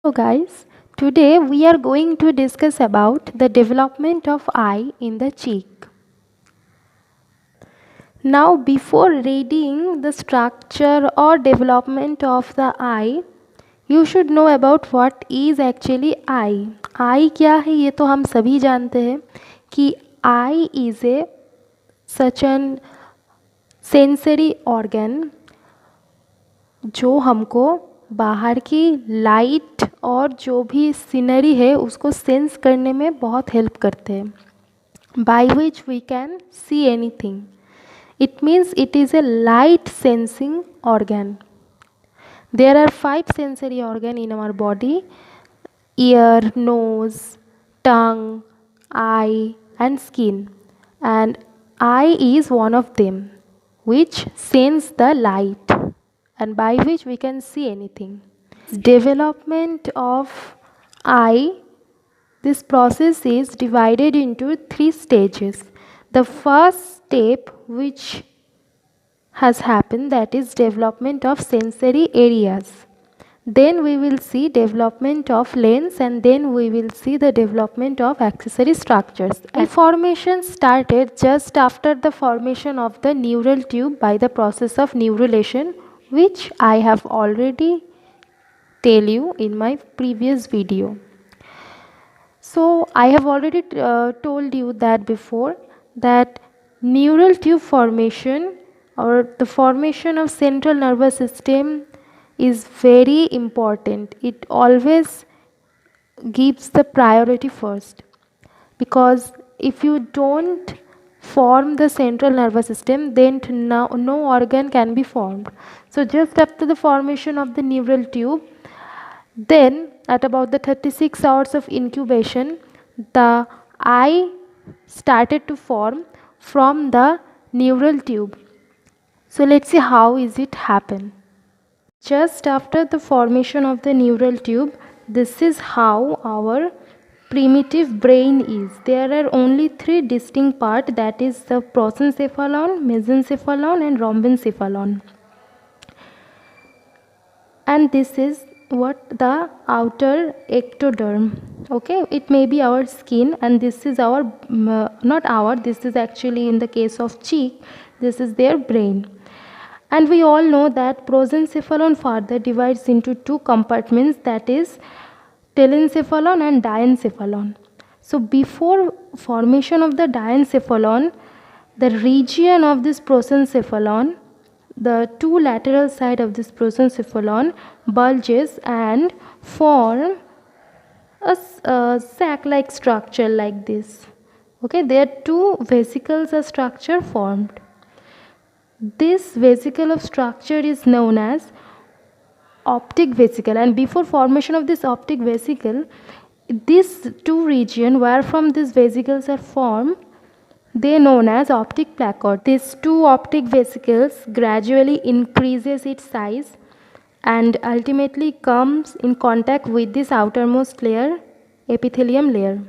So guys, today we are going to discuss about the development of eye in the cheek. Now before reading the structure or development of the eye, you should know about what is actually eye. Eye क्या है ये तो हम सभी जानते हैं कि eye is a such an sensory organ जो हमको बाहर की लाइट और जो भी सीनरी है उसको सेंस करने में बहुत हेल्प करते हैं by which we can see anything. It means it is a light sensing organ. There are 5 sensory organ in our body: ear, nose, tongue, eye and skin, and eye is one of them which sends the light and by which we can see anything. Development of eye, this process is divided into 3 stages. The first step which has happened, that is development of sensory areas. Then we will see development of lens, and then we will see the development of accessory structures. And formation started just after the formation of the neural tube by the process of neurulation, which I have already tell you in my previous video. So I have already told you that before, that neural tube formation or the formation of central nervous system is very important. It always gives the priority first, because if you don't form the central nervous system, then no organ can be formed. So just after the formation of the neural tube, then at about the 36 hours of incubation, the eye started to form from the neural tube. So let's see how is it happen. Just after the formation of the neural tube, this is how our primitive brain is. There are only 3 distinct parts, that is the prosencephalon, mesencephalon and rhombencephalon. And this is what the outer ectoderm. Okay, it may be our skin, and this is our not our, this is actually in the case of cheek, this is their brain. And we all know that prosencephalon further divides into 2 compartments, that is telencephalon and diencephalon. So before formation of the diencephalon, the region of this prosencephalon, the 2 lateral side of this prosencephalon bulges and form a sac-like structure like this. Okay, there are 2 vesicles of structure formed. This vesicle of structure is known as optic vesicle, and before formation of this optic vesicle, these 2 regions where from these vesicles are formed, they are known as optic placard. These 2 optic vesicles gradually increases its size and ultimately comes in contact with this outermost layer, epithelium layer.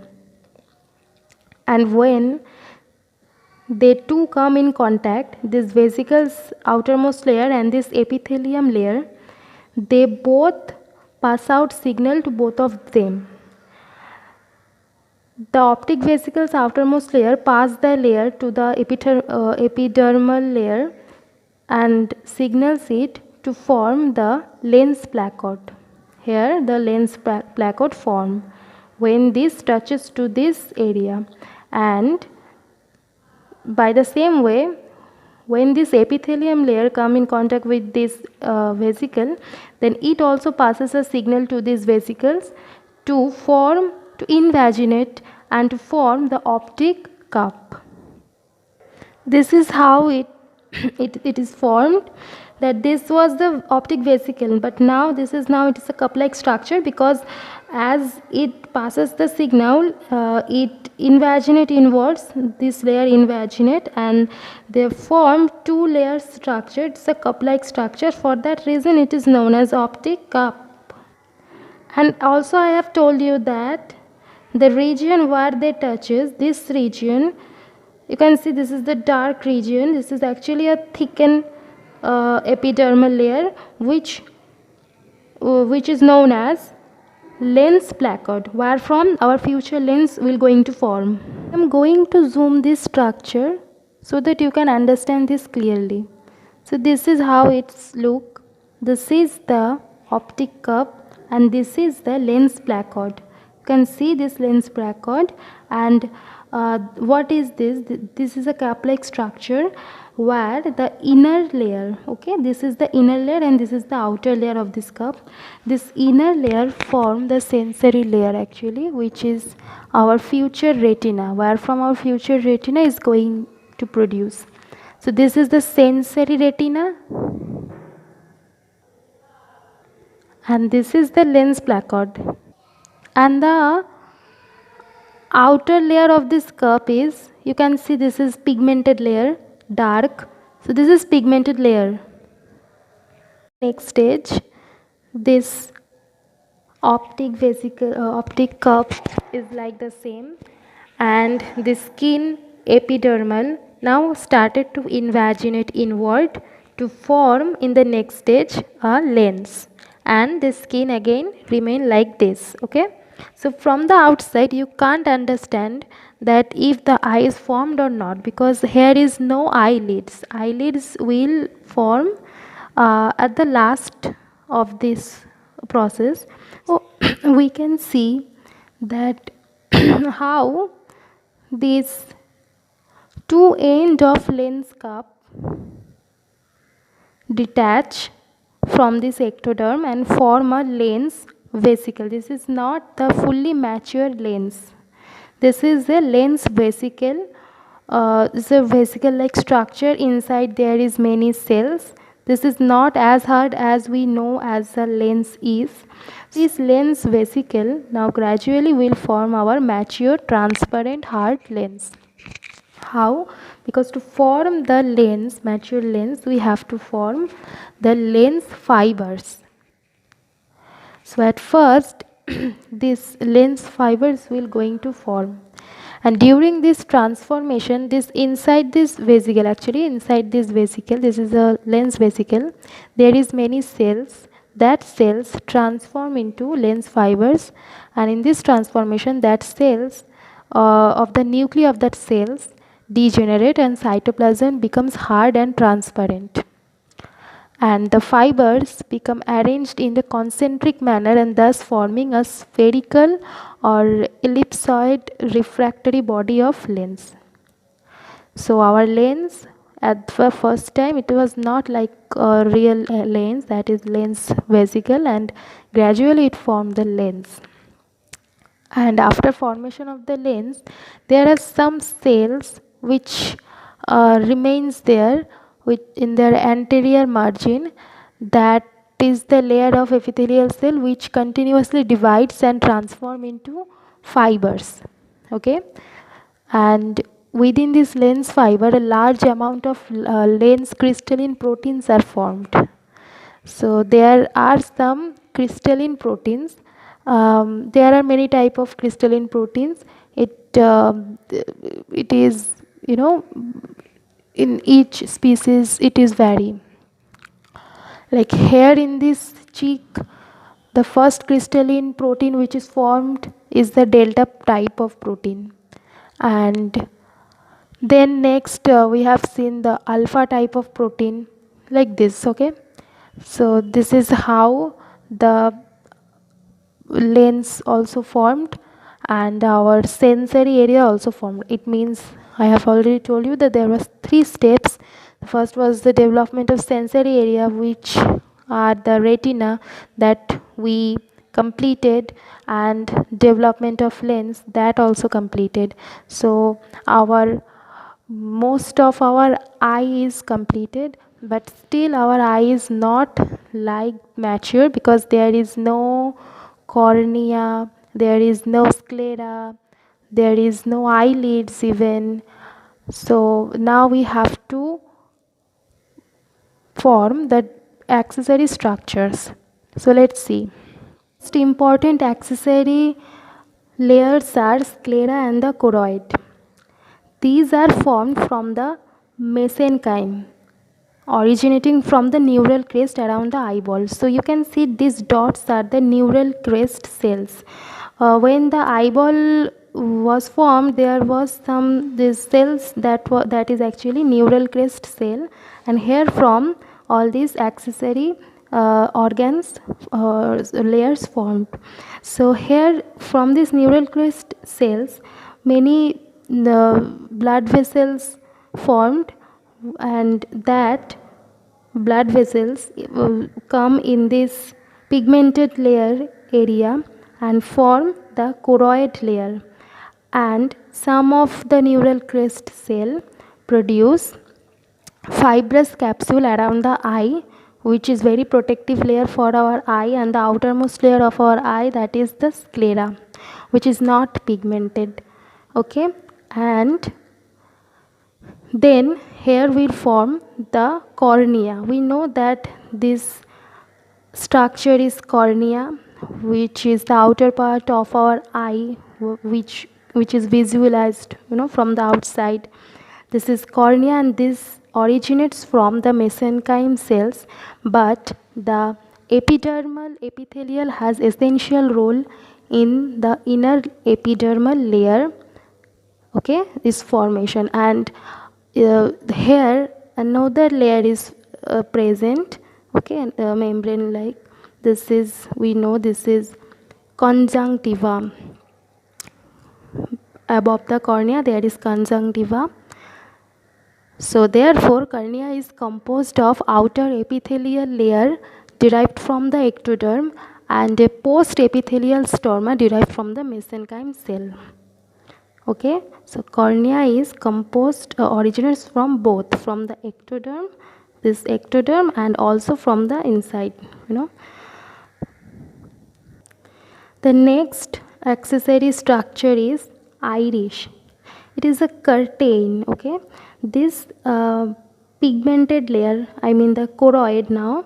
And when they two come in contact, this vesicles outermost layer and this epithelium layer, they both pass out signal to both of them. The optic vesicles outermost layer pass the layer to the epidermal layer and signals it to form the lens placard. Here the lens placard form when this touches to this area, and by the same way, when this epithelium layer come in contact with this vesicle, then it also passes a signal to these vesicles to form, to invaginate and to form the optic cup. This is how it is formed, that this was the optic vesicle, but now it is a cup-like structure, because as it passes the signal, it invaginate inwards, this layer invaginate, and they form 2 layers structure. It's a cup-like structure. For that reason it is known as optic cup. And also I have told you that the region where they touches, this region, you can see this is the dark region, this is actually a thickened epidermal layer which is known as lens placard, where from our future lens will going to form. I'm going to zoom this structure so that you can understand this clearly. So this is how it's look. This is the optic cup and this is the lens placard. You can see this lens placard, and what is this? This is a cup-like structure where the inner layer, okay, this is the inner layer and this is the outer layer of this cup. This inner layer form the sensory layer actually, which is our future retina, where from our future retina is going to produce. So this is the sensory retina and this is the lens placard, and the outer layer of this cup is, you can see this is pigmented layer, dark. So this is pigmented layer. Next stage, this optic cup is like the same, and the skin epidermal now started to invaginate inward to form in the next stage a lens, and the skin again remain like this. Okay, so from the outside you can't understand that if the eye is formed or not, because here is no eyelids will form at the last of this process. So we can see that how this two end of lens cup detach from this ectoderm and form a lens vesicle. This is not the fully mature lens. This is a lens vesicle. It's a vesicle like structure. Inside there is many cells. This is not as hard as we know as a lens is. This lens vesicle now gradually will form our mature transparent hard lens. How? Because to form the lens, mature lens, we have to form the lens fibers. So at first these lens fibers will going to form, and during this transformation, this inside this vesicle, actually inside this vesicle, this is a lens vesicle, there is many cells. That cells transform into lens fibers, and in this transformation that cells of the nuclei of that cells degenerate and cytoplasm becomes hard and transparent, and the fibers become arranged in the concentric manner and thus forming a spherical or ellipsoid refractory body of lens. So our lens at the first time it was not like a real lens, that is lens vesicle, and gradually it formed the lens. And after formation of the lens there are some cells which remains there in their anterior margin, that is the layer of epithelial cell which continuously divides and transform into fibers. Okay, and within this lens fiber a large amount of lens crystalline proteins are formed. So there are some crystalline proteins. There are many type of crystalline proteins. It is, you know, in each species it is vary. Like here in this cheek, the first crystalline protein which is formed is the delta type of protein, and then next we have seen the alpha type of protein like this. Okay, so this is how the lens also formed and our sensory area also formed. It means I have already told you that there was 3 steps. The first was the development of sensory area, which are the retina that we completed, and development of lens that also completed. So our most of our eye is completed, but still our eye is not like mature because there is no cornea, there is no sclera, there is no eyelids even. So now we have to form the accessory structures. So let's see. Most important accessory layers are sclera and the choroid. These are formed from the mesenchyme originating from the neural crest around the eyeball. So you can see these dots are the neural crest cells. When the eyeball was formed, there was some these cells that is actually neural crest cell, and here from all these accessory organs layers formed. So here from these neural crest cells, many the blood vessels formed, and that blood vessels come in this pigmented layer area and form the choroid layer, and some of the neural crest cell produce fibrous capsule around the eye, which is very protective layer for our eye, and the outermost layer of our eye, that is the sclera, which is not pigmented. Okay, and then here we form the cornea. We know that this structure is cornea, which is the outer part of our eye, which is visualized, from the outside. This is cornea, and this originates from the mesenchyme cells, but the epidermal epithelial has essential role in the inner epidermal layer, okay, this formation. And here another layer is present, okay, and membrane like this is, we know this is conjunctiva. Above the cornea there is conjunctiva. So therefore cornea is composed of outer epithelial layer derived from the ectoderm and a post epithelial stroma derived from the mesenchyme cell. Okay, so cornea is composed, originates from both, from the ectoderm, this ectoderm, and also from the inside, The next accessory structure is iris. It is a curtain, okay. This pigmented layer, I mean the choroid now,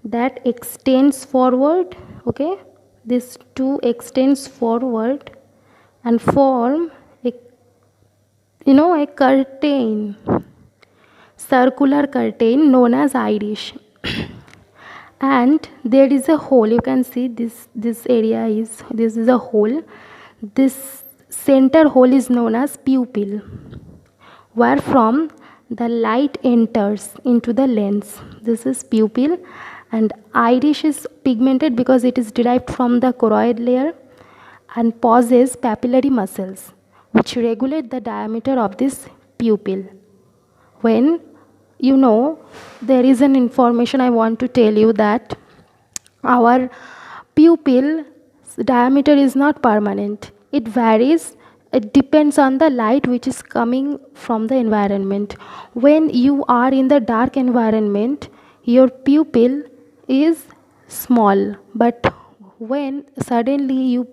that extends forward, okay. This two extends forward and form a curtain, circular curtain known as iris. And there is a hole, you can see this area is, this is a hole. This center hole is known as pupil, where from the light enters into the lens. This is pupil, and iris is pigmented because it is derived from the choroid layer and possesses papillary muscles which regulate the diameter of this pupil. When there is an information I want to tell you, that our pupil diameter is not permanent. It varies. It depends on the light which is coming from the environment. When you are in the dark environment, your pupil is small, but when suddenly you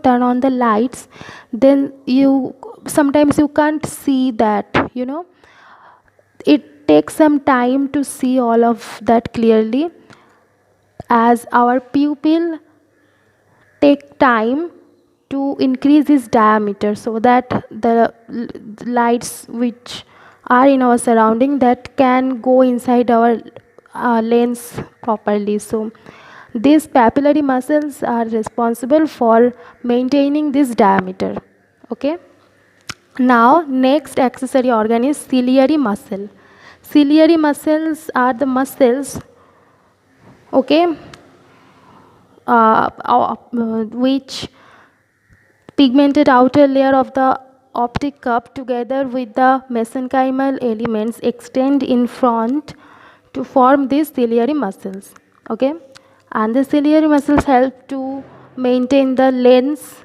turn on the lights, then sometimes you can't see that, it takes some time to see all of that clearly, as our pupil take time to increase its diameter, so that the lights which are in our surrounding that can go inside our lens properly. So these papillary muscles are responsible for maintaining this diameter. Okay. Now next accessory organ is ciliary muscle. Ciliary muscles are the muscles, okay, which pigmented outer layer of the optic cup together with the mesenchymal elements extend in front to form these ciliary muscles. Okay, and the ciliary muscles help to maintain the lens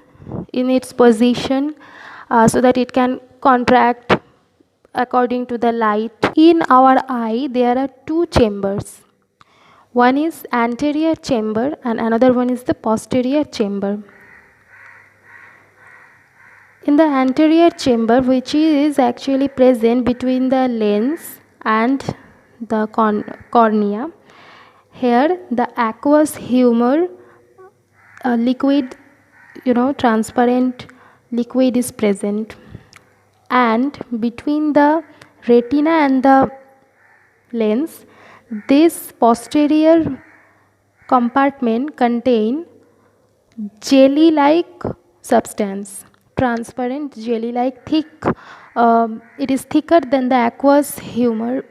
in its position, so that it can contract according to the light. In our eye there are two chambers. One is anterior chamber and another one is the posterior chamber. In the anterior chamber, which is actually present between the lens and the cornea, here the aqueous humor, liquid, transparent liquid is present, and between the retina and the lens. This posterior compartment contain jelly-like substance, transparent jelly-like thick. It is thicker than the aqueous humor.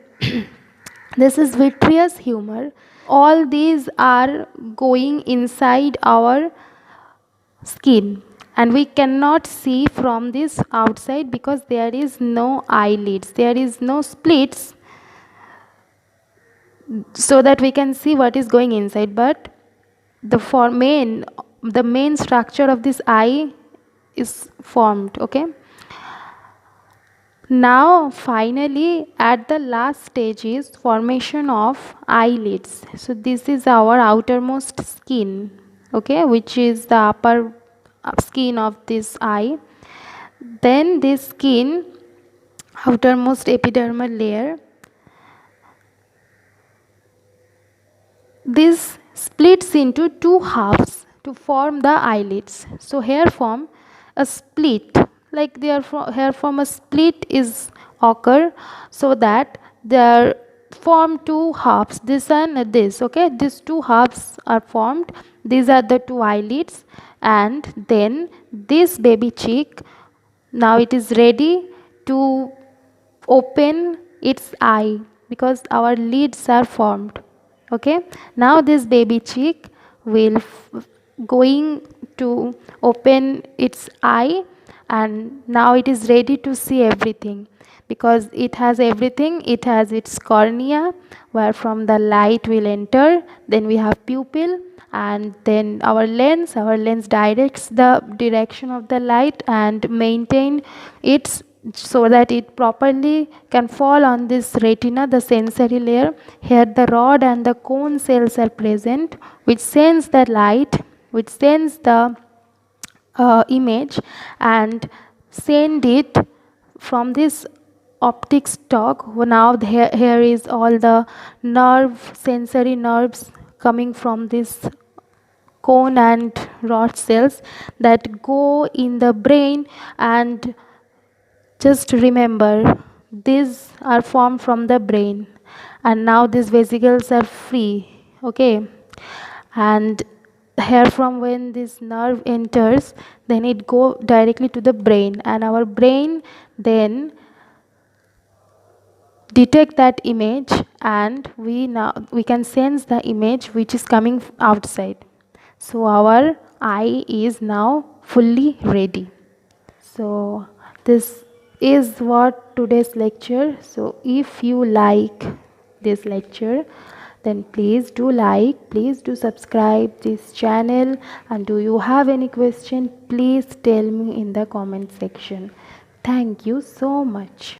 This is vitreous humor. All these are going inside our skin, and we cannot see from this outside because there is no eyelids, there is no splits so that we can see what is going inside. But the main structure of this eye is formed. Okay, now finally at the last stage is formation of eyelids. So this is our outermost skin, okay, which is the upper skin of this eye. Then this skin, outermost epidermal layer, this splits into two halves to form the eyelids. So here form a split, like here form a split is occur, so that there form two halves, this and this. Okay, these two halves are formed. These are the two eyelids, and then this baby cheek, now it is ready to open its eye because our lids are formed. Okay, now this baby cheek will going to open its eye, and now it is ready to see everything because it has everything. It has its cornea where from the light will enter, then we have pupil, and then our lens directs the direction of the light and maintain its so that it properly can fall on this retina, the sensory layer. Here the rod and the cone cells are present, which sends the light, which sends the image and send it from this optic stalk. Now here is all the sensory nerves coming from this cone and rod cells that go in the brain. And just remember, these are formed from the brain, and now these vesicles are free. Okay, and here from when this nerve enters, then it go directly to the brain, and our brain then detect that image, and we can sense the image which is coming outside. So our eye is now fully ready. So this is what today's lecture. So if you like this lecture, then please do like, please do subscribe this channel, and do you have any question, please tell me in the comment section. Thank you so much.